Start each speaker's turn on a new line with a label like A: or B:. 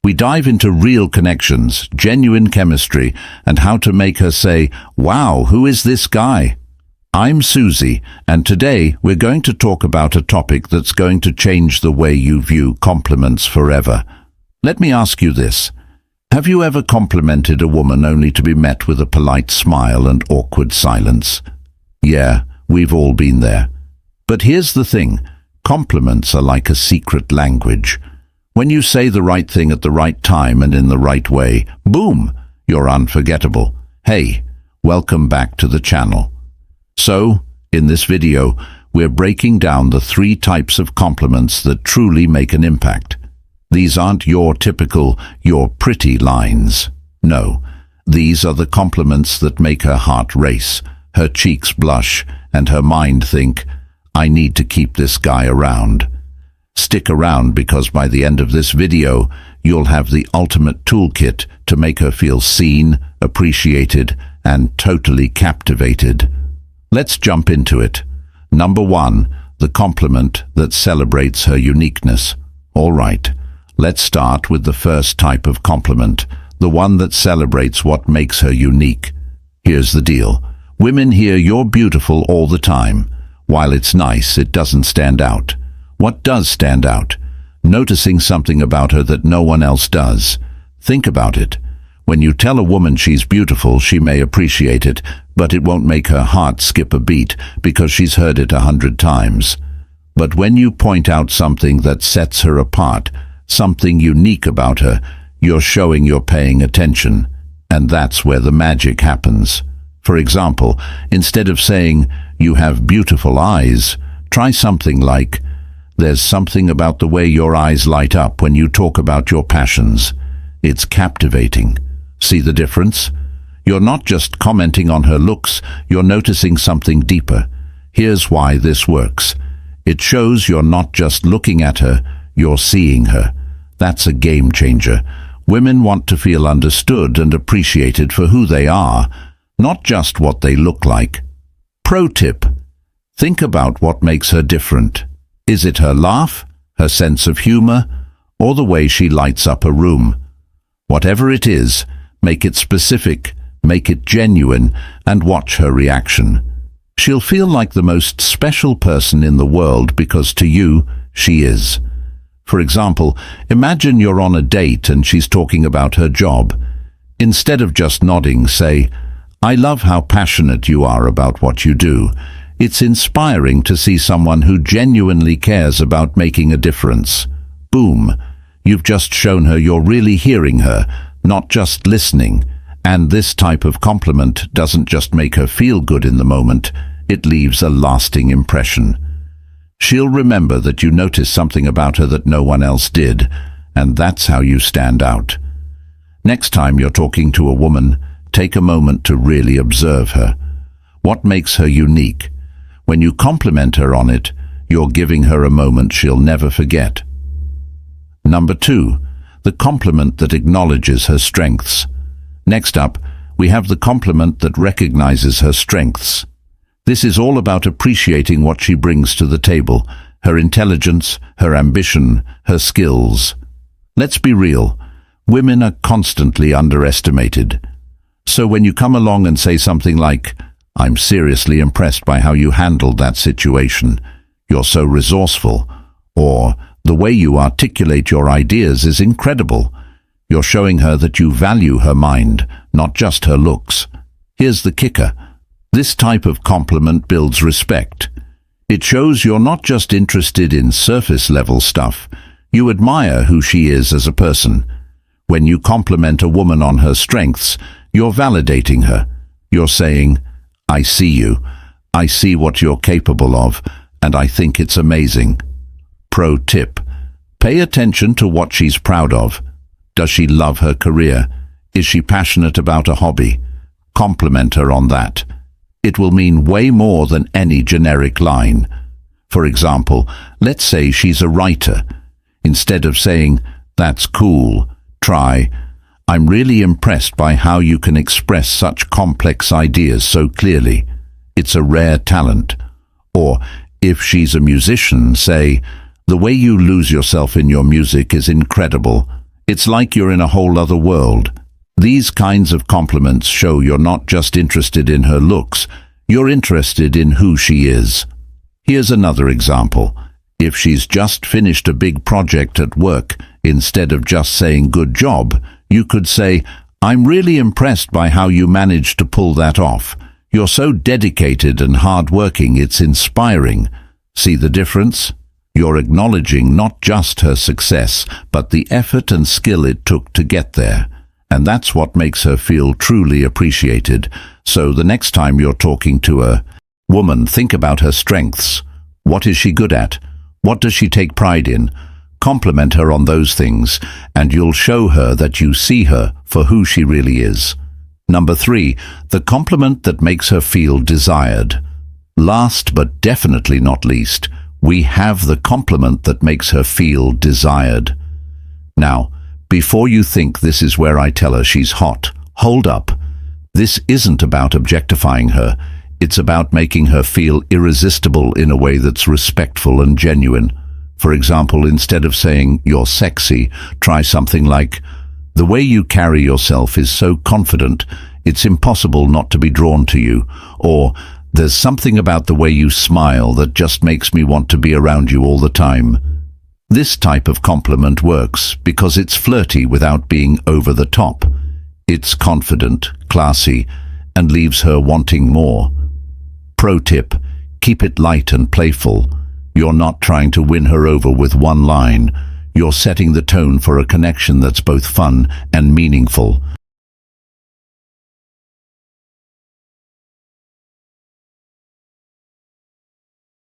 A: We dive into real connections, genuine chemistry, and how to make her say, "Wow, who is this guy?" I'm Susie, and today we're going to talk about a topic that's going to change the way you view compliments forever. Let me ask you this. Have you ever complimented a woman only to be met with a polite smile and awkward silence? Yeah, we've all been there. But here's the thing. Compliments are like a secret language. When you say the right thing at the right time and in the right way, boom, you're unforgettable. Hey, welcome back to the channel. So, in this video, we're breaking down the 3 types of compliments that truly make an impact. These aren't your typical, "you're pretty" lines. No, these are the compliments that make her heart race, her cheeks blush, and her mind think, "I need to keep this guy around." Stick around because by the end of this video, you'll have the ultimate toolkit to make her feel seen, appreciated, and totally captivated. Let's jump into it. Number 1, the compliment that celebrates her uniqueness. All right, let's start with the first type of compliment, the one that celebrates what makes her unique. Here's the deal. Women hear "you're beautiful" all the time. While it's nice, it doesn't stand out. What does stand out? Noticing something about her that no one else does. Think about it. When you tell a woman she's beautiful, she may appreciate it, but it won't make her heart skip a beat because she's heard it 100 times. But when you point out something that sets her apart, something unique about her, you're showing you're paying attention. And that's where the magic happens. For example, instead of saying, "You have beautiful eyes," try something like, "There's something about the way your eyes light up when you talk about your passions. It's captivating." See the difference? You're not just commenting on her looks, you're noticing something deeper. Here's why this works. It shows you're not just looking at her, you're seeing her. That's a game changer. Women want to feel understood and appreciated for who they are, not just what they look like. Pro tip. Think about what makes her different. Is it her laugh, her sense of humor, or the way she lights up a room? Whatever it is, make it specific, make it genuine, and watch her reaction. She'll feel like the most special person in the world because to you, she is. For example, imagine you're on a date and she's talking about her job. Instead of just nodding, say, "I love how passionate you are about what you do. It's inspiring to see someone who genuinely cares about making a difference." Boom! You've just shown her you're really hearing her, not just listening. And this type of compliment doesn't just make her feel good in the moment, it leaves a lasting impression. She'll remember that you noticed something about her that no one else did, and that's how you stand out. Next time you're talking to a woman, take a moment to really observe her. What makes her unique? When you compliment her on it, you're giving her a moment she'll never forget. Number 2, the compliment that acknowledges her strengths. Next up, we have the compliment that recognizes her strengths. This is all about appreciating what she brings to the table, her intelligence, her ambition, her skills. Let's be real, women are constantly underestimated. So when you come along and say something like, "I'm seriously impressed by how you handled that situation. You're so resourceful," or "The way you articulate your ideas is incredible," you're showing her that you value her mind, not just her looks. Here's the kicker. This type of compliment builds respect. It shows you're not just interested in surface-level stuff. You admire who she is as a person. When you compliment a woman on her strengths, you're validating her. You're saying, "I see you. I see what you're capable of, and I think it's amazing." Pro tip. Pay attention to what she's proud of. Does she love her career? Is she passionate about a hobby? Compliment her on that. It will mean way more than any generic line. For example, let's say she's a writer. Instead of saying, "That's cool," try, "I'm really impressed by how you can express such complex ideas so clearly. It's a rare talent." Or, if she's a musician, say, "The way you lose yourself in your music is incredible. It's like you're in a whole other world. These kinds of compliments show you're not just interested in her looks, you're interested in who she is. Here's another example. If she's just finished a big project at work, instead of just saying good job, you could say, I'm really impressed by how you managed to pull that off. You're so dedicated and hardworking, it's inspiring. See the difference? You're acknowledging not just her success, but the effort and skill it took to get there. And that's what makes her feel truly appreciated. So the next time you're talking to a woman, think about her strengths. What is she good at? What does she take pride in? Compliment her on those things, and you'll show her that you see her for who she really is. Number 3, the compliment that makes her feel desired. Last but definitely not least, we have the compliment that makes her feel desired. Now, before you think this is where I tell her she's hot, hold up. This isn't about objectifying her. It's about making her feel irresistible in a way that's respectful and genuine. For example, instead of saying, you're sexy, try something like, the way you carry yourself is so confident, it's impossible not to be drawn to you. Or, there's something about the way you smile that just makes me want to be around you all the time. This type of compliment works because it's flirty without being over the top. It's confident, classy, and leaves her wanting more. Pro tip, keep it light and playful. You're not trying to win her over with one line. You're setting the tone for a connection that's both fun and meaningful.